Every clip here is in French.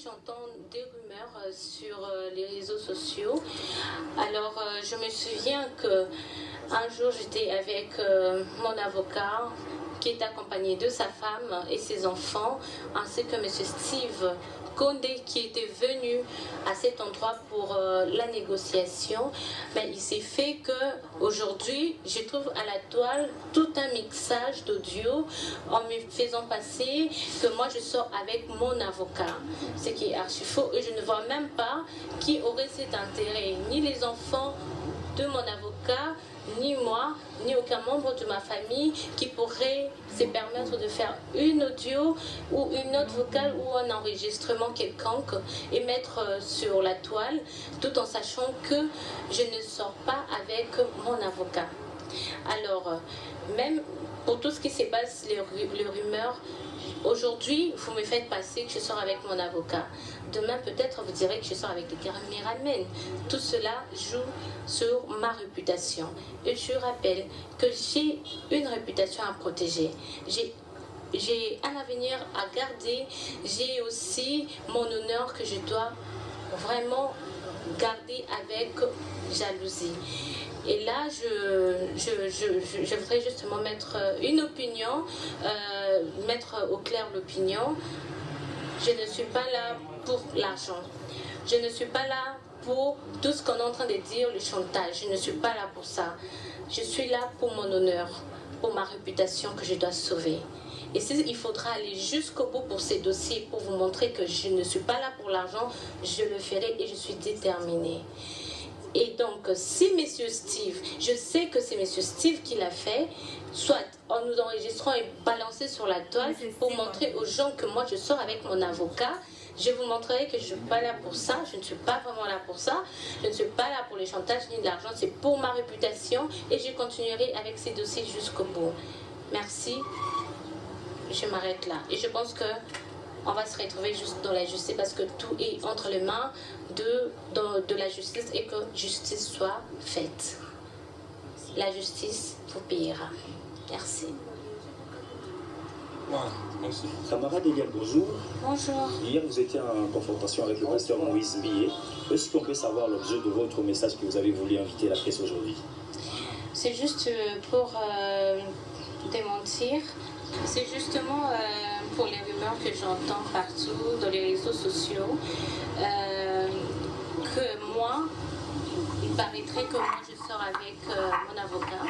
j'entends des rumeurs sur les réseaux sociaux. Alors, je me souviens qu'un jour, j'étais avec mon avocat qui est accompagné de sa femme et ses enfants, ainsi que M. Steve Condé qui était venu à cet endroit pour la négociation. Mais il s'est fait qu'aujourd'hui, je trouve à la toile tout un mixage d'audio en me faisant passer que moi je sors avec mon avocat. Ce qui est archi faux et je ne vois même pas qui aurait cet intérêt, ni les enfants de mon avocat, ni moi, ni aucun membre de ma famille qui pourrait se permettre de faire une audio ou une note vocale ou un enregistrement quelconque et mettre sur la toile, tout en sachant que je ne sors pas avec mon avocat. Alors, même pour tout ce qui se passe, les rumeurs, aujourd'hui, vous me faites passer que je sors avec mon avocat. Demain, peut-être, vous direz que je sors avec les caméramans. Tout cela joue sur ma réputation. Et je rappelle que j'ai une réputation à protéger. J'ai un avenir à garder. J'ai aussi mon honneur que je dois vraiment garder avec jalousie. Et là, je voudrais justement mettre une opinion, mettre au clair l'opinion. Je ne suis pas là pour l'argent. Je ne suis pas là pour tout ce qu'on est en train de dire, le chantage. Je ne suis pas là pour ça. Je suis là pour mon honneur, pour ma réputation que je dois sauver. Et s'il faudra aller jusqu'au bout pour ces dossiers, pour vous montrer que je ne suis pas là pour l'argent, je le ferai et je suis déterminée. Et donc, si Monsieur Steve, je sais que c'est Monsieur Steve qui l'a fait, soit en nous enregistrant et balancer sur la toile pour montrer aux gens que moi je sors avec mon avocat, je vous montrerai que je ne suis pas là pour ça, je ne suis pas vraiment là pour ça, je ne suis pas là pour les chantages ni de l'argent, c'est pour ma réputation et je continuerai avec ces dossiers jusqu'au bout. Merci, je m'arrête là. Et je pense que on va se retrouver juste dans la justice parce que tout est entre les mains de la justice et que justice soit faite. La justice vous payera. Merci. Voilà, merci. Camarade Eliane, bonjour. Bonjour. Hier, vous étiez en confrontation avec le pasteur Moïse Millet. Est-ce qu'on peut savoir l'objet de votre message que vous avez voulu inviter la presse aujourd'hui? C'est juste pour démentir. C'est justement pour les rumeurs que j'entends partout dans les réseaux sociaux que moi, il paraîtrait que moi je sors avec mon avocat,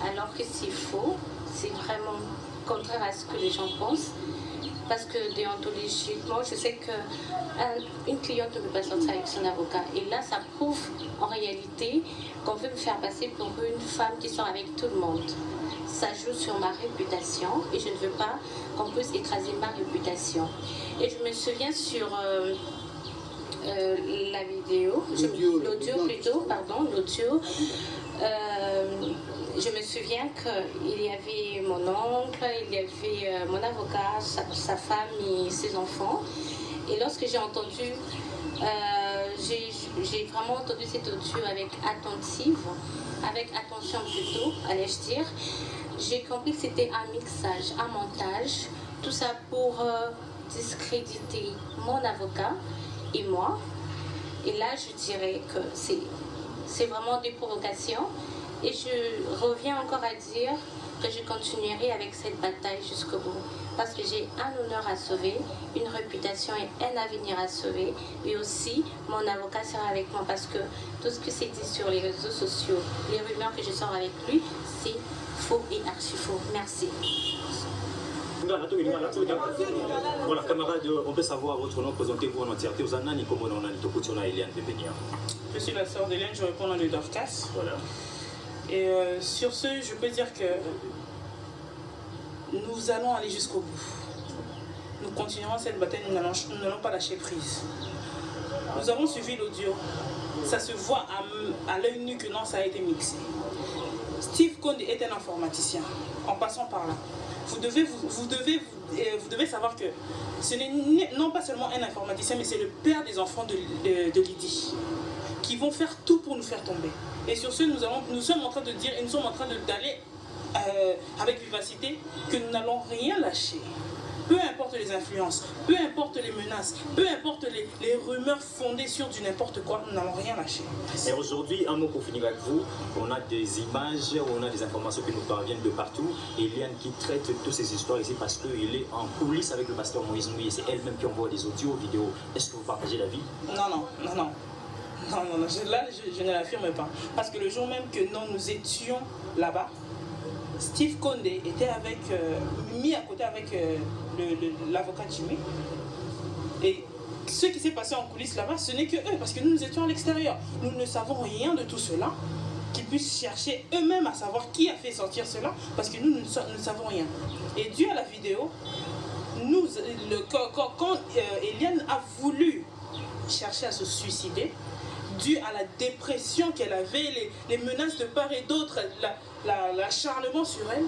alors que c'est faux, c'est vraiment contraire à ce que les gens pensent. Parce que déontologiquement, je sais qu'une cliente ne peut pas sortir avec son avocat. Et là, ça prouve en réalité qu'on veut me faire passer pour une femme qui sort avec tout le monde. Ça joue sur ma réputation et je ne veux pas qu'on puisse écraser ma réputation. Et je me souviens sur la vidéo, l'audio plutôt, pardon, l'audio. Je me souviens qu'il y avait mon oncle, il y avait mon avocat, sa femme et ses enfants. Et lorsque j'ai entendu, j'ai vraiment entendu cet audio avec attention plutôt, allais-je dire. J'ai compris que c'était un mixage, un montage, tout ça pour discréditer mon avocat et moi. Et là, je dirais que c'est vraiment des provocations. Et je reviens encore à dire que je continuerai avec cette bataille jusqu'au bout. Parce que j'ai un honneur à sauver, une réputation et un avenir à sauver. Et aussi, mon avocat sera avec moi parce que tout ce que c'est dit sur les réseaux sociaux, les rumeurs que je sors avec lui, c'est faux et archi faux. Merci. Voilà, camarade, on peut savoir votre nom, présentez-vous en entièreté. Vous en avez comme on a dit, Eliane Bébénia. Je suis la sœur d'Hélène, je réponds dans le Dorcas. Voilà. Et sur ce, je peux dire que nous allons aller jusqu'au bout. Nous continuerons cette bataille, nous n'allons pas lâcher prise. Nous avons suivi l'audio. Ça se voit à l'œil nu que non, ça a été mixé. Steve Condé est un informaticien, en passant par là. Vous devez savoir que ce n'est non pas seulement un informaticien, mais c'est le père des enfants de Lydie, qui vont faire tout pour nous faire tomber. Et sur ce, nous sommes en train de dire, et nous sommes en train d'aller avec vivacité que nous n'allons rien lâcher. Peu importe les influences, peu importe les menaces, peu importe les rumeurs fondées sur du n'importe quoi, nous n'allons rien lâcher. Et aujourd'hui, un mot pour finir avec vous, on a des images, on a des informations qui nous parviennent de partout. Eliane qui traite toutes ces histoires ici parce qu'il est en coulisses avec le pasteur Moïse Mouillé. C'est elle-même qui envoie des audios, vidéos. Est-ce que vous partagez l'avis? Non, je ne l'affirme pas. Parce que le jour même que nous étions là-bas, Steve Condé était mis à côté avec l'avocat Jimmy. Et ce qui s'est passé en coulisses là-bas, ce n'est que eux, parce que nous étions à l'extérieur. Nous ne savons rien de tout cela, qu'ils puissent chercher eux-mêmes à savoir qui a fait sortir cela, parce que nous ne savons rien. Et dû à la vidéo, quand Eliane a voulu chercher à se suicider, dû à la dépression qu'elle avait, les menaces de part et d'autre, l'acharnement sur elle,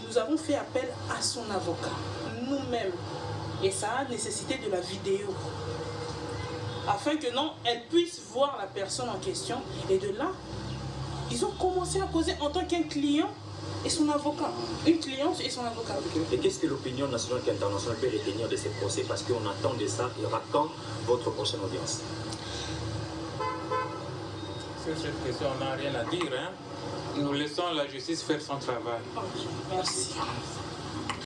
nous avons fait appel à son avocat, nous-mêmes. Et ça a nécessité de la vidéo. Afin que elle puisse voir la personne en question. Et de là, ils ont commencé à causer en tant qu'un client et son avocat. Une cliente et son avocat. Et qu'est-ce que l'opinion nationale et internationale peut retenir de ces procès? Parce qu'on attend de ça. Il y aura quand votre prochaine audience? Sur cette question, on n'a rien à dire. Nous laissons la justice faire son travail. Merci.